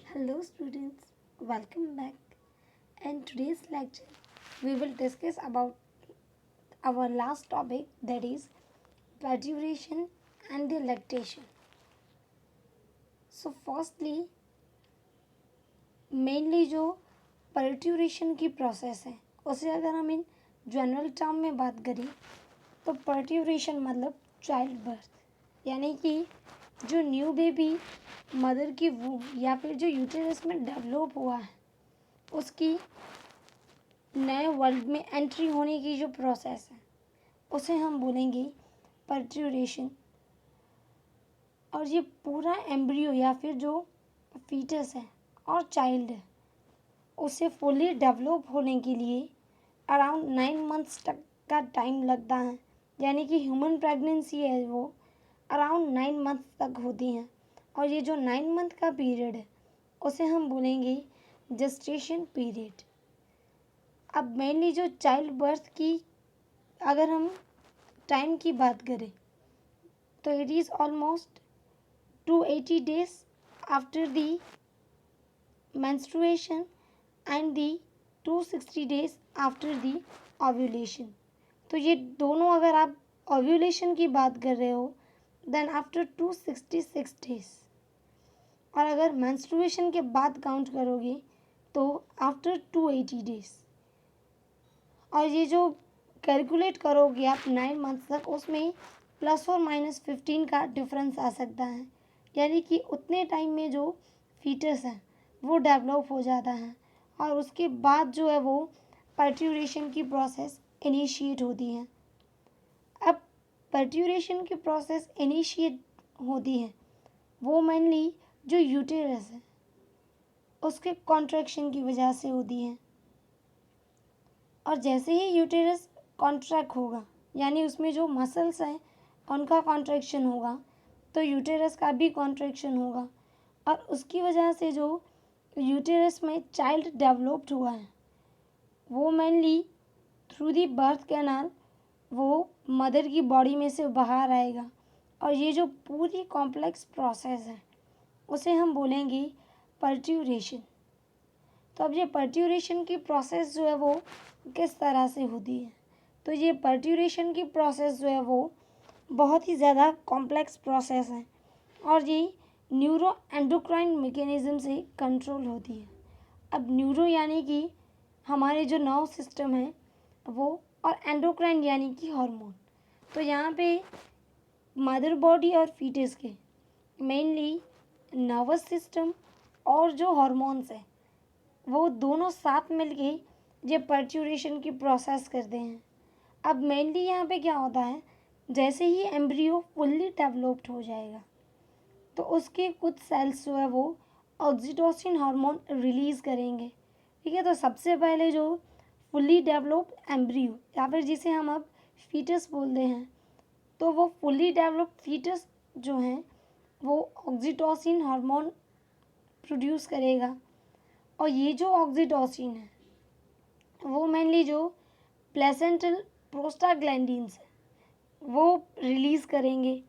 Hello students, welcome back. In today's lecture, we will discuss about our last topic, that is parturition and the lactation. So firstly, mainly जो पर्ट्यूरेशन की process है उसे अगर हम in general term में बात करें तो पर्ट्यूरेशन मतलब चाइल्ड बर्थ, यानी कि जो न्यू बेबी मदर की वूम या फिर जो यूटेरस में डेवलप हुआ है उसकी नए वर्ल्ड में एंट्री होने की जो प्रोसेस है उसे हम बोलेंगे पर्ट्यूरेशन। और ये पूरा एम्ब्रियो या फिर जो फीटस है और चाइल्ड है उसे फुली डेवलप होने के लिए अराउंड 9 मंथ्स तक का टाइम लगता है, यानी कि ह्यूमन प्रेगनेंसी है वो अराउंड 9 मंथ तक होती हैं। और ये जो 9 मंथ का पीरियड है उसे हम बोलेंगे जेस्टेशन पीरियड। अब मेनली जो चाइल्ड बर्थ की अगर हम टाइम की बात करें तो it is almost 280 days after the menstruation and the 260 days after the ovulation। तो ये दोनों अगर आप ओव्यूलेशन की बात कर रहे हो देन आफ्टर 266 days, और अगर menstruation के बाद काउंट करोगे तो आफ्टर 280 days। और ये जो कैलकुलेट करोगे आप 9 मंथ तक उसमें ±15 का डिफरेंस आ सकता है, यानी कि उतने टाइम में जो फीटस है वो डेवलप हो जाता है और उसके बाद जो है वो पर्ट्यूरेशन की प्रोसेस इनिशिएट होती है। अब पर्ट्यूरेशन की प्रोसेस इनिशिएट होती है वो मेनली जो यूटेरस है उसके कॉन्ट्रैक्शन की वजह से होती है। और जैसे ही यूटेरस कॉन्ट्रैक्ट होगा यानी उसमें जो मसल्स हैं उनका कॉन्ट्रैक्शन होगा तो यूटेरस का भी कॉन्ट्रैक्शन होगा और उसकी वजह से जो यूटेरस में चाइल्ड डेवलप्ड हुआ है वो mainly through the birth canal वो मदर की बॉडी में से बाहर आएगा। और ये जो पूरी कॉम्प्लेक्स प्रोसेस है उसे हम बोलेंगे पर्ट्यूरेशन। तो अब ये पर्ट्यूरेशन की प्रोसेस जो है वो किस तरह से होती है, तो ये पर्ट्यूरेशन की प्रोसेस जो है वो बहुत ही ज़्यादा कॉम्प्लेक्स प्रोसेस है और ये न्यूरो एंडोक्राइन मैकेनिज्म से कंट्रोल होती है। अब न्यूरो यानी कि हमारे जो नर्व सिस्टम है वो, और एंडोक्राइन यानी कि हार्मोन। तो यहाँ पे मदर बॉडी और फीटस के मेनली नर्वस सिस्टम और जो हार्मोन्स है वो दोनों साथ मिलके ये पर्ट्यूरेशन की प्रोसेस करते हैं। अब मेनली यहाँ पे क्या होता है, जैसे ही एम्ब्रियो फुल्ली डेवलप्ड हो जाएगा तो उसके कुछ सेल्स जो है वो ऑक्सीटोसिन हार्मोन रिलीज़ करेंगे। ठीक है, तो सबसे पहले जो फुल्ली डेवलप्ड एम्ब्रियो या फिर जिसे हम अब फीटस बोलते हैं तो वो फुल्ली डेवलप्ड फीटस जो हैं वो ऑक्सीटोसिन हार्मोन प्रोड्यूस करेगा। और ये जो ऑक्सीटोसिन है वो मेनली जो प्लेसेंटल प्रोस्टाग्लैंडिन्स है वो रिलीज़ करेंगे।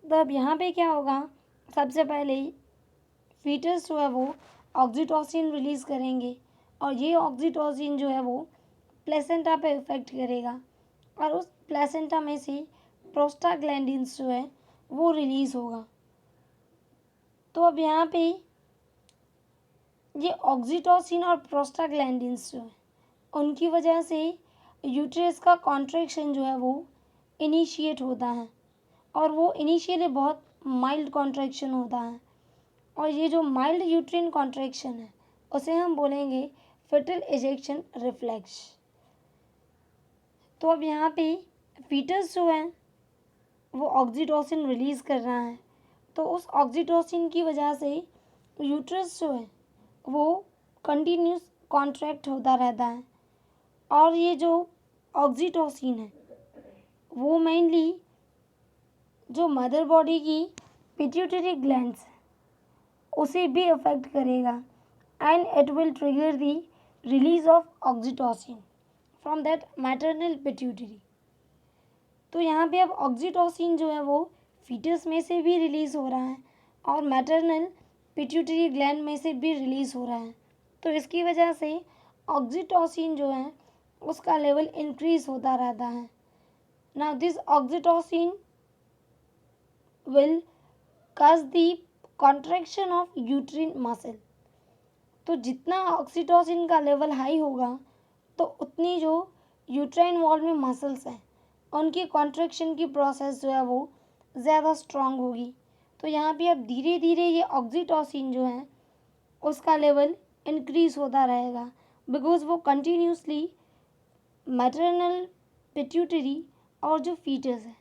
तो अब यहाँ पे क्या होगा, सबसे पहले फीटस जो है वो ऑक्सीटोसिन रिलीज़ करेंगे और ये ऑक्सीटोसिन जो है वो प्लेसेंटा पे इफ़ेक्ट करेगा और उस प्लेसेंटा में से प्रोस्टाग्लैंडिन्स जो है वो रिलीज़ होगा। तो अब यहाँ पे ये ऑक्सीटोसिन और प्रोस्टाग्लैंडिन्स जो है उनकी वजह से यूट्रस का कॉन्ट्रैक्शन जो है वो इनिशिएट होता है और वो इनिशियली बहुत माइल्ड कॉन्ट्रैक्शन होता है। और ये जो माइल्ड यूट्रिन कॉन्ट्रैक्शन है उसे हम बोलेंगे फिटल इजेक्शन रिफ्लेक्स। तो अब यहाँ पे फीटस जो है वो ऑक्सीटोसिन रिलीज़ कर रहा है तो उस ऑक्सीटोसिन की वजह से यूट्रस जो है वो कंटिन्यूस कॉन्ट्रैक्ट होता रहता है। और ये जो ऑक्सीटोसिन है वो मेनली जो मदर बॉडी की पिट्यूटरी ग्लैंड्स उसे भी अफेक्ट करेगा and it will trigger the release of oxytocin from that maternal pituitary. तो यहाँ पे अब ऑक्सीटोसिन जो है वो फीटस में से भी रिलीज़ हो रहा है और मैटरनल पिट्यूटरी ग्लैंड में से भी रिलीज हो रहा है। तो इसकी वजह से ऑक्सीटोसिन जो है उसका लेवल इंक्रीज होता रहता है। Now this oxytocin will cause the contraction of uterine muscle. तो जितना ऑक्सीटोसिन का लेवल हाई होगा तो उतनी जो यूट्राइन वॉल में मसल्स हैं उनकी कॉन्ट्रैक्शन की प्रोसेस जो है वो ज़्यादा स्ट्रांग होगी। तो यहाँ पे अब धीरे धीरे ये ऑक्सीटोसिन जो है उसका लेवल इंक्रीज होता रहेगा, बिकॉज वो कंटिन्यूसली मैटरनल पिट्यूटरी और जो फीटस है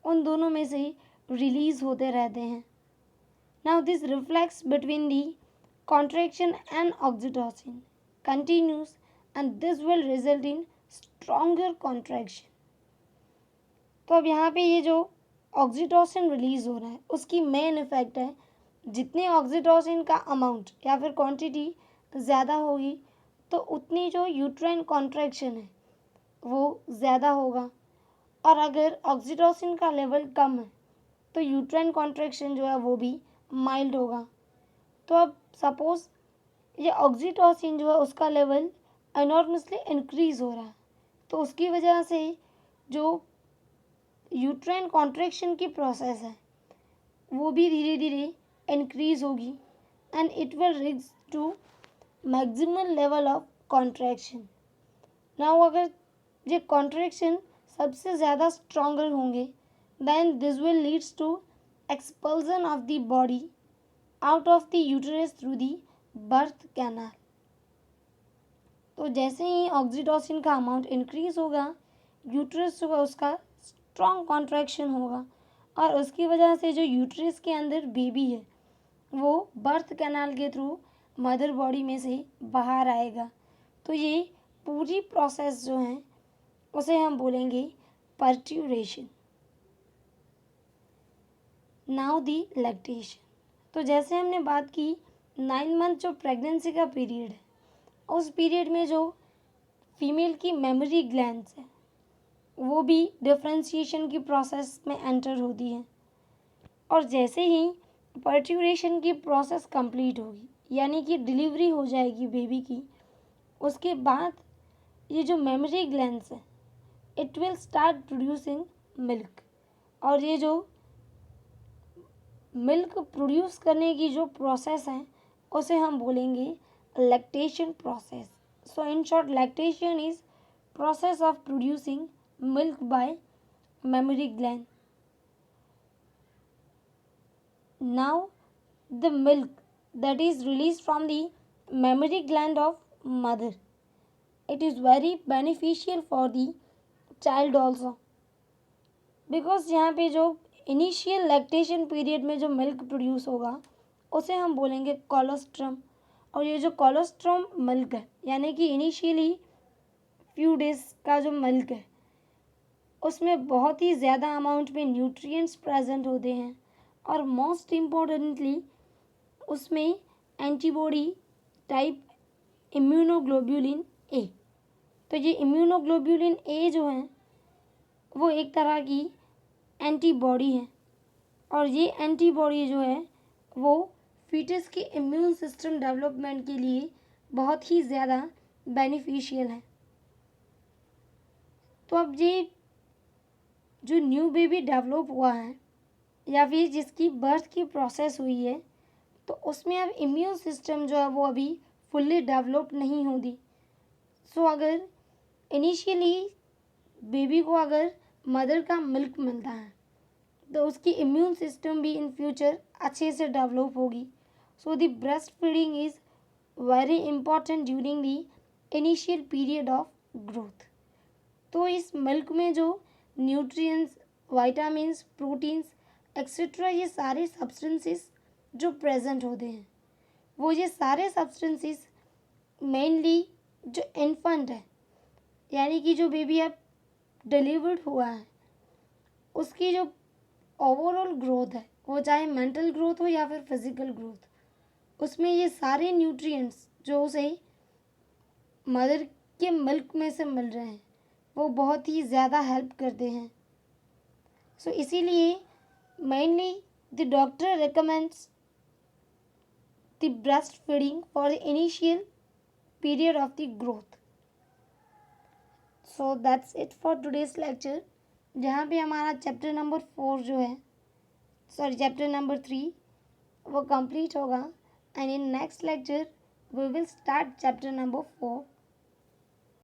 उन दोनों में से रिलीज होते रहते हैं। Now this reflex between the contraction and oxytocin continuous and this will result in stronger contraction. तो अब यहाँ पे ये जो ऑक्सीटोसिन रिलीज हो रहा है उसकी मेन इफेक्ट है, जितने ऑक्सीटोसिन का अमाउंट या फिर क्वांटिटी ज़्यादा होगी तो उतनी जो यूट्राइन कॉन्ट्रैक्शन है वो ज़्यादा होगा, और अगर ऑक्सीटोसिन का लेवल कम है तो यूट्राइन कॉन्ट्रैक्शन जो है वो भी माइल्ड होगा। तो अब सपोज ये ऑक्सीटोसिन जो है उसका लेवल एनॉर्मसली इंक्रीज हो रहा है, तो उसकी वजह से जो यूट्राइन कॉन्ट्रैक्शन की प्रोसेस है वो भी धीरे धीरे इंक्रीज होगी and it will reach to maximum level of contraction. Now अगर ये कॉन्ट्रैक्शन सबसे ज़्यादा स्ट्रॉन्गर होंगे then this will leads to expulsion of the body out of the uterus through the birth canal. तो जैसे ही ऑक्सीटोसिन का अमाउंट इंक्रीज होगा यूटेरस जो है उसका स्ट्रॉन्ग कॉन्ट्रैक्शन होगा, और उसकी वजह से जो यूटेरस के अंदर बेबी है वो बर्थ कैनाल के थ्रू मदर बॉडी में से बाहर आएगा। तो ये पूरी प्रोसेस जो है उसे हम बोलेंगे पर्ट्यूरेशन। Now the lactation. तो जैसे हमने बात की 9 मंथ जो प्रेगनेंसी का पीरियड है उस पीरियड में जो फीमेल की मेमोरी ग्लैंड्स है वो भी डिफरेंशिएशन की प्रोसेस में एंटर होती है, और जैसे ही पर्ट्यूरेशन की प्रोसेस कंप्लीट होगी यानी कि डिलीवरी हो जाएगी बेबी की, उसके बाद ये जो मेमोरी ग्लैंड्स है it will start producing milk, और ये जो मिल्क प्रोड्यूस करने की जो प्रोसेस है उसे हम बोलेंगे lactation process. So in short lactation is process of producing milk by mammary gland. Now the milk that is released from the mammary gland of mother, it is very beneficial for the child also, because यहाँ पे जो initial lactation period में जो milk produce होगा उसे हम बोलेंगे colostrum, और ये जो कोलोस्ट्रम मिल्क है यानी कि इनिशियली फ्यू डेज का जो मिल्क है उसमें बहुत ही ज़्यादा अमाउंट में न्यूट्रिएंट्स प्रेजेंट होते हैं, और मोस्ट इम्पोर्टेंटली उसमें एंटीबॉडी टाइप इम्यूनोग्लोब्यूलिन ए। तो ये इम्यूनोग्लोब्यूलिन ए जो है वो एक तरह की एंटीबॉडी है, और ये एंटीबॉडी जो है वो फीटस के इम्यून सिस्टम डेवलपमेंट के लिए बहुत ही ज़्यादा बेनिफिशियल है। तो अब ये जो न्यू बेबी डेवलप हुआ है या फिर जिसकी बर्थ की प्रोसेस हुई है तो उसमें अब इम्यून सिस्टम जो है वो अभी फुल्ली डेवलप नहीं होती। सो अगर इनिशियली बेबी को अगर मदर का मिल्क मिलता है तो उसकी इम्यून सिस्टम भी इन फ्यूचर अच्छे से डेवलप होगी। So the breast feeding is very important during the initial period of growth. तो इस मिल्क में जो न्यूट्रिएंट्स, विटामिन्स, प्रोटीन्स एक्सेट्रा ये सारे सब्सटेंसेस जो प्रेजेंट होते हैं वो ये सारे सब्सटेंसेस मेनली जो इन्फेंट है यानी कि जो बेबी अब डिलीवर्ड हुआ है उसकी जो ओवरऑल ग्रोथ है वो चाहे मेंटल ग्रोथ हो या फिर फिजिकल ग्रोथ, उसमें ये सारे न्यूट्रिएंट्स जो उसे मदर के मिल्क में से मिल रहे हैं वो बहुत ही ज़्यादा हेल्प करते हैं। सो इसीलिए mainly the doctor recommends the breastfeeding for the initial period of the growth. So that's it for today's lecture, जहाँ पे हमारा चैप्टर नंबर 4 जो है, सॉरी चैप्टर नंबर 3 वो कंप्लीट होगा. And in next lecture we will start chapter number 4